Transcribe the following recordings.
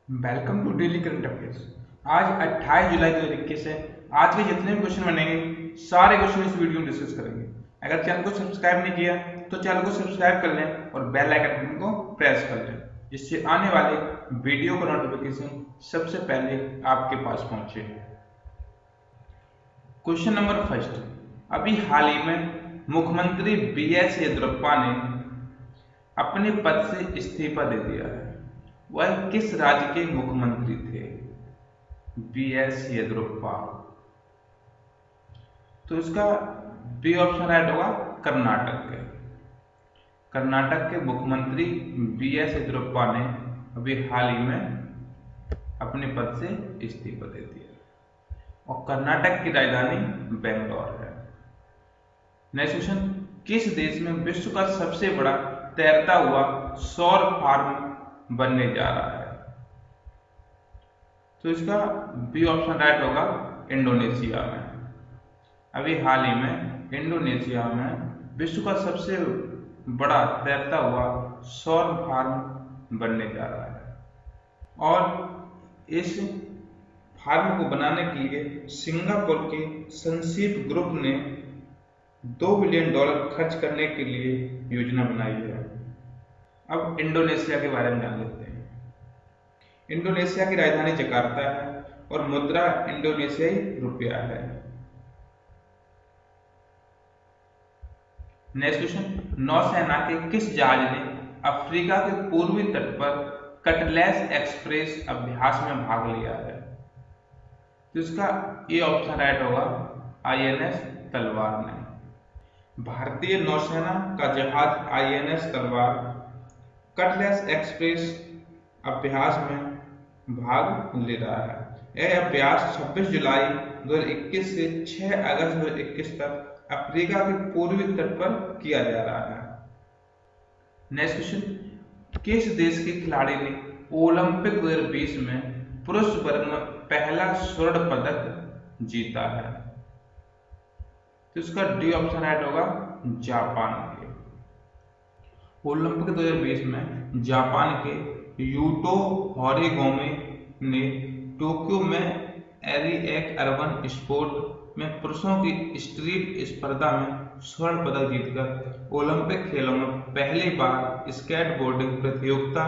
Welcome to daily current affairs. आज 28 जुलाई 2021 है। आज के जितने भी क्वेश्चन बनेंगे सारे क्वेश्चन इस वीडियो में डिस्कस करेंगे। अगर चैनल को सब्सक्राइब नहीं किया तो चैनल को सब्सक्राइब कर लें और बेल आइकन बटन को प्रेस कर लें, जिससे आने वाले वीडियो का नोटिफिकेशन सबसे पहले आपके पास पहुंचे। क्वेश्चन नंबर फर्स्ट, अभी हाल ही में मुख्यमंत्री BS येदियुरप्पा ने अपने पद से इस्तीफा दे दिया है। वह किस राज्य के मुख्यमंत्री थे? BS येदियुरप्पा। तो इसका बी ऑप्शन राइट होगा, कर्नाटक के। कर्नाटक के मुख्यमंत्री BS येदियुरप्पा ने अभी हाल ही में अपने पद से इस्तीफा दे दिया और कर्नाटक की राजधानी बेंगलोर है। नेक्स्ट क्वेश्चन, किस देश में विश्व का सबसे बड़ा तैरता हुआ सौर फार्म बनने जा रहा है? तो इसका बी ऑप्शन राइट होगा, इंडोनेशिया में। अभी हाल ही में इंडोनेशिया में विश्व का सबसे बड़ा तैरता हुआ सौर फार्म बनने जा रहा है और इस फार्म को बनाने के लिए सिंगापुर के सनशीप ग्रुप ने $2 बिलियन खर्च करने के लिए योजना बनाई है। अब इंडोनेशिया के बारे में जान लेते हैं। इंडोनेशिया की राजधानी जकार्ता है और मुद्रा इंडोनेशियाई रुपया है। नेक्स्ट क्वेश्चन, नौसेना के किस जहाज ने अफ्रीका के पूर्वी तट पर कटलेस एक्सप्रेस अभ्यास में भाग लिया है? तो इसका ए ऑप्शन राइट होगा, INS तलवार ने। भारतीय नौसेना का जहाज INS तलवार कटलेस एक्सप्रेस अभ्यास में भाग ले रहा है। यह अभ्यास 26 जुलाई 2021 से 6 अगस्त 2021 तक अफ्रीका के पूर्वी तट पर किया जा रहा है। नेक्स्ट क्वेश्चन, किस देश के खिलाड़ी ने ओलंपिक 2020 में पुरुष वर्ग में पहला स्वर्ण पदक जीता है? तो इसका डी ऑप्शन राइट होगा, जापान के। ओलंपिक 2020 में जापान के यूटो होरिगोमी ने टोक्यो में एरिएक अर्बन स्पोर्ट में पुरुषों की स्ट्रीट स्पर्धा में स्वर्ण पदक जीतकर ओलंपिक खेलों में पहली बार स्केटबोर्डिंग प्रतियोगिता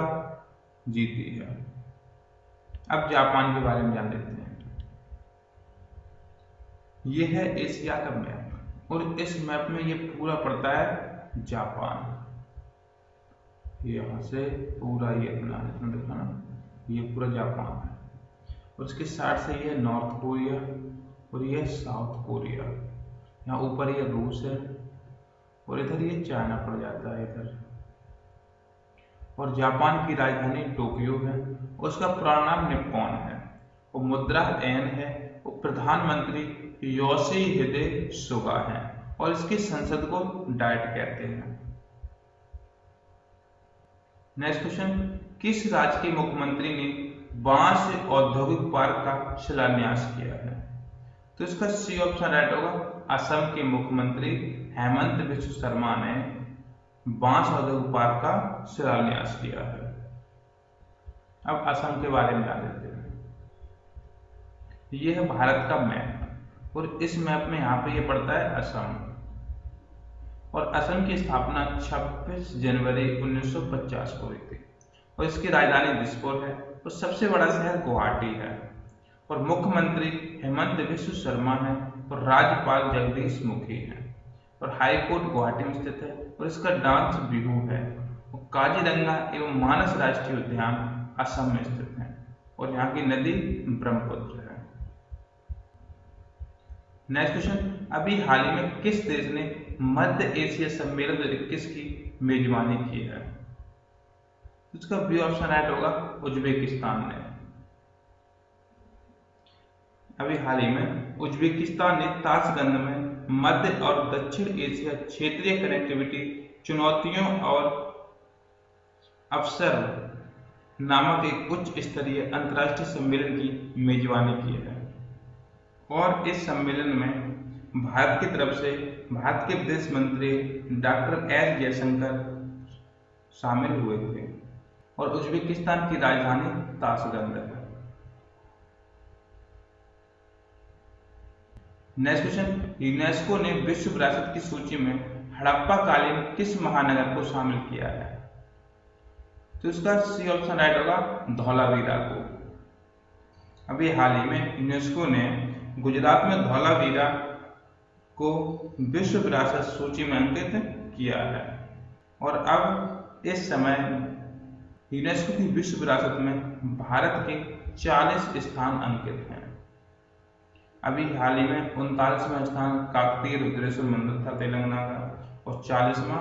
जीती है। अब जापान के बारे में जान लेते हैं। यह है एशिया का मैप और इस मैप में ये पूरा पड़ता है जापान। यहाँ से पूरा ये अपना देखा ना, ये पूरा जापान है और इसके साइड से ये नॉर्थ कोरिया और ये साउथ कोरिया। यहाँ ऊपर ये रूस है और इधर ये चाइना पड़ जाता है इधर। और जापान की राजधानी टोक्यो है और उसका पूरा नाम निप्पॉन है और मुद्रा एन है और प्रधानमंत्री योशिहिदे सुगा है और इसकी संसद को डाइट कहते हैं। नेक्स्ट क्वेश्चन, किस राज्य के मुख्यमंत्री ने बांस औद्योगिक पार्क का शिलान्यास किया है? तो इसका सी ऑप्शन राइट होगा, असम के मुख्यमंत्री हेमंत बिस्व शर्मा ने बांस औद्योगिक पार्क का शिलान्यास किया है। अब असम के बारे में जान लेते हैं। यह है भारत का मैप और इस मैप में यहाँ पे ये पड़ता है असम और असम की स्थापना 26 जनवरी 1950 को हुई थी और इसकी राजधानी दिसपुर है और सबसे बड़ा शहर गुवाहाटी है और मुख्यमंत्री हेमंत बिस्व शर्मा है और राज्यपाल जगदीश मुखी है और हाई कोर्ट गुवाहाटी में स्थित है और इसका डांस बिहू है और काजीरंगा एवं मानस राष्ट्रीय उद्यान असम में स्थित है और यहाँ की नदी ब्रह्मपुत्र है। नेक्स्ट क्वेश्चन, अभी हाल ही में किस देश ने मध्य एशिया सम्मेलन 2021 की मेजबानी की है? इसका बी ऑप्शन राइट होगा, उज्बेकिस्तान ने। अभी हाल ही में उज्बेकिस्तान ने ताशकंद में मध्य और दक्षिण एशिया क्षेत्रीय कनेक्टिविटी चुनौतियों और अवसर नामक एक उच्च स्तरीय अंतर्राष्ट्रीय सम्मेलन की मेजबानी की है और इस सम्मेलन में भारत की तरफ से भारत के विदेश मंत्री डॉक्टर एस जयशंकर शामिल हुए थे और उज्बेकिस्तान की राजधानी ताशकंद है। नेक्स्ट क्वेश्चन, यूनेस्को ने विश्व विरासत की सूची में हड़प्पा कालीन किस महानगर को शामिल किया है? तो इसका सी ऑप्शन राइट होगा, धौलावीरा को। अभी हाल ही में यूनेस्को ने गुजरात में धौलावीरा को विश्व विरासत सूची में अंकित किया है और अब इस समय यूनेस्को की विश्व विरासत में भारत के 40 स्थान अंकित हैं। अभी हाल ही में 39वां स्थान काकतीय रुद्रेश्वर मंदिर था तेलंगाना का और 40वां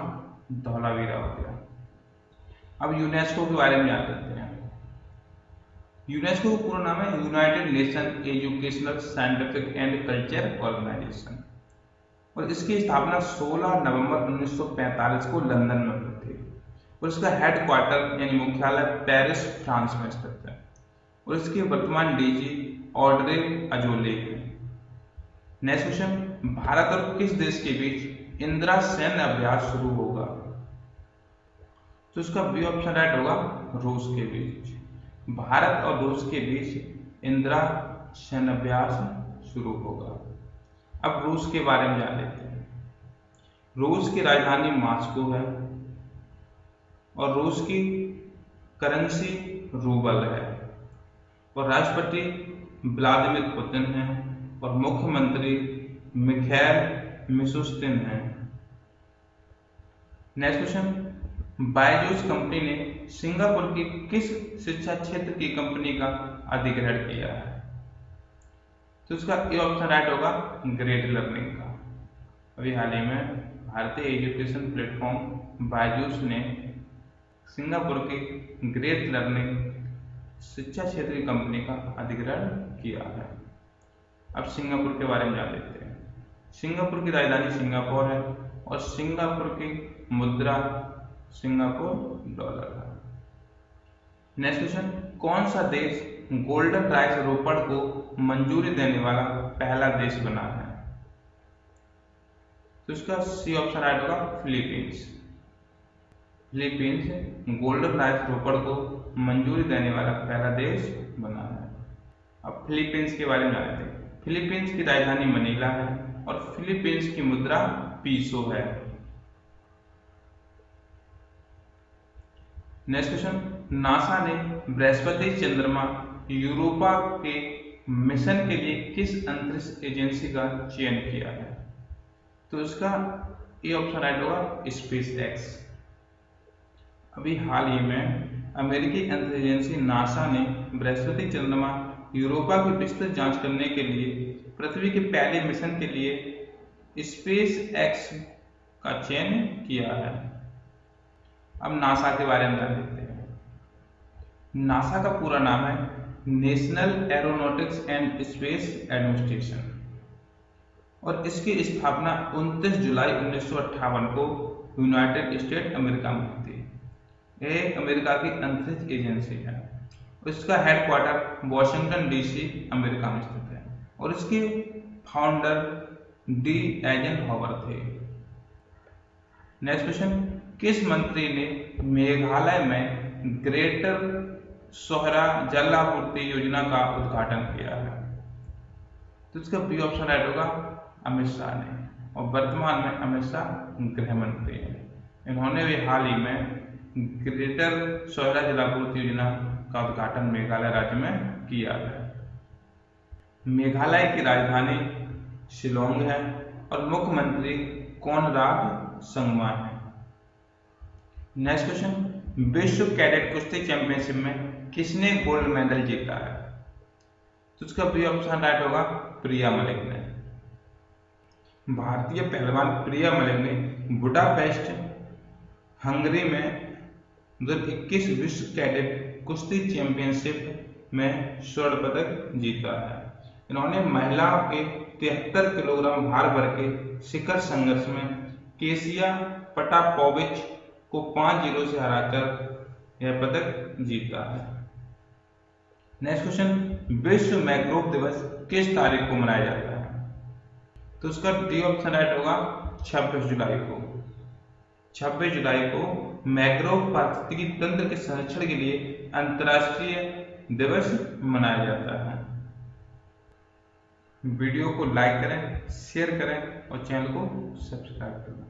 धौलावीरा हो गया। अब यूनेस्को के बारे में जान लेते हैं। यूनेस्को का पूरा नाम है United Nation Educational Scientific and Culture Organisation और इसकी स्थापना 16 नवंबर 1945 को लंदन में हुई थी और इसका हेडक्वार्टर यानी मुख्यालय पेरिस फ्रांस में स्थित है और इसके वर्तमान डीजी ऑड्रे अजोले है। नेक्स्ट क्वेश्चन, भारत और किस देश के बीच इंदिरा सैन्य अभ्यास शुरू होगा? तो इसका बी ऑप्शन राइट होगा, रूस के बीच। भारत और रूस के बीच इंदिरा सैन्य अभ्यास शुरू होगा। अब रूस के बारे में जान लेते हैं। रूस की राजधानी मॉस्को है और रूस की करेंसी रूबल है और राष्ट्रपति व्लादिमीर पुतिन है और मुख्यमंत्री मिखाइल मिशुस्तिन है। नेक्स्ट क्वेश्चन, बायजूस कंपनी ने सिंगापुर की किस शिक्षा क्षेत्र की कंपनी का अधिग्रहण किया है? तो इसका ए ऑप्शन राइट होगा, ग्रेट लर्निंग का। अभी हाल ही में भारतीय एजुकेशन प्लेटफॉर्म बायजूस ने सिंगापुर की ग्रेट लर्निंग शिक्षा क्षेत्र की कंपनी का अधिग्रहण किया है। अब सिंगापुर के बारे में जान लेते हैं। सिंगापुर की राजधानी सिंगापुर है और सिंगापुर की मुद्रा सिंगापुर डॉलर है। नेक्स्ट क्वेश्चन, कौन सा देश गोल्डन राइस रोपण को मंजूरी देने वाला पहला देश बना है? तो इसका सी ऑप्शन राइट होगा, फिलीपींस। फिलीपींस गोल्डन राइस रोपण को मंजूरी देने वाला पहला देश बना है। अब फिलीपींस के बारे में जानते हैं। फिलीपींस की राजधानी मनीला है और फिलीपींस की मुद्रा पीसो है। नेक्स्ट क्वेश्चन, नासा ने बृहस्पति चंद्रमा यूरोपा के मिशन के लिए किस अंतरिक्ष एजेंसी का चयन किया है? तो इसका ए ऑप्शन राइट होगा, स्पेस एक्स। अभी हाल ही में अमेरिकी अंतरिक्ष एजेंसी नासा ने बृहस्पति चंद्रमा यूरोपा की विस्तृत जांच करने के लिए पृथ्वी के पहले मिशन के लिए स्पेस एक्स का चयन किया है। अब नासा के बारे में जान लेते हैं। नासा का पूरा नाम है national aeronautics and space administration और इसकी स्थापना 29 जुलाई 1958 को यूनाइटेड स्टेट अमेरिका में हुई थी। यह अमेरिका की अंतरिक्ष एजेंसी है और इसका हेडक्वार्टर वॉशिंगटन डीसी अमेरिका में स्थित है और इसके फाउंडर डी एजनहावर थे। नेक्स्ट क्वेश्चन, किस मंत्री ने मेघालय में ग्रेटर सोहरा जल आपूर्ति योजना का उद्घाटन किया है? तो इसका बी ऑप्शन राइट होगा, अमित शाह ने और वर्तमान में अमित शाह गृह मंत्री हैं। इन्होंने भी हाल ही में ग्रेटर सोहरा जल आपूर्ति योजना का उद्घाटन मेघालय राज्य में किया है। मेघालय की राजधानी शिलोंग है और मुख्यमंत्री कोनराड संगमा है। नेक्स्ट क्वेश्चन, विश्व कैडेट कुश्ती चैंपियनशिप में किसने गोल्ड मेडल जीता है? तो उसका बी ऑप्शन राइट होगा, प्रिया मलिक ने। भारतीय पहलवान प्रिया मलिक ने बुडापेस्ट हंगरी में 2021 विश्व कैडेट कुश्ती चैंपियनशिप में स्वर्ण पदक जीता है। इन्होंने महिलाओं के 73 किलोग्राम भार वर्ग के शिखर संघर्ष में केसिया पटापोविच को 5-0 से हराकर यह पदक जीता है। नेक्स्ट क्वेश्चन, विश्व मैंग्रोव दिवस किस तारीख को मनाया जाता है? तो उसका डी ऑप्शन राइट होगा, 26 जुलाई को। 26 जुलाई को मैंग्रोव पारिस्थितिकी तंत्र के संरक्षण के लिए अंतर्राष्ट्रीय दिवस मनाया जाता है। वीडियो को लाइक करें, शेयर करें और चैनल को सब्सक्राइब करें।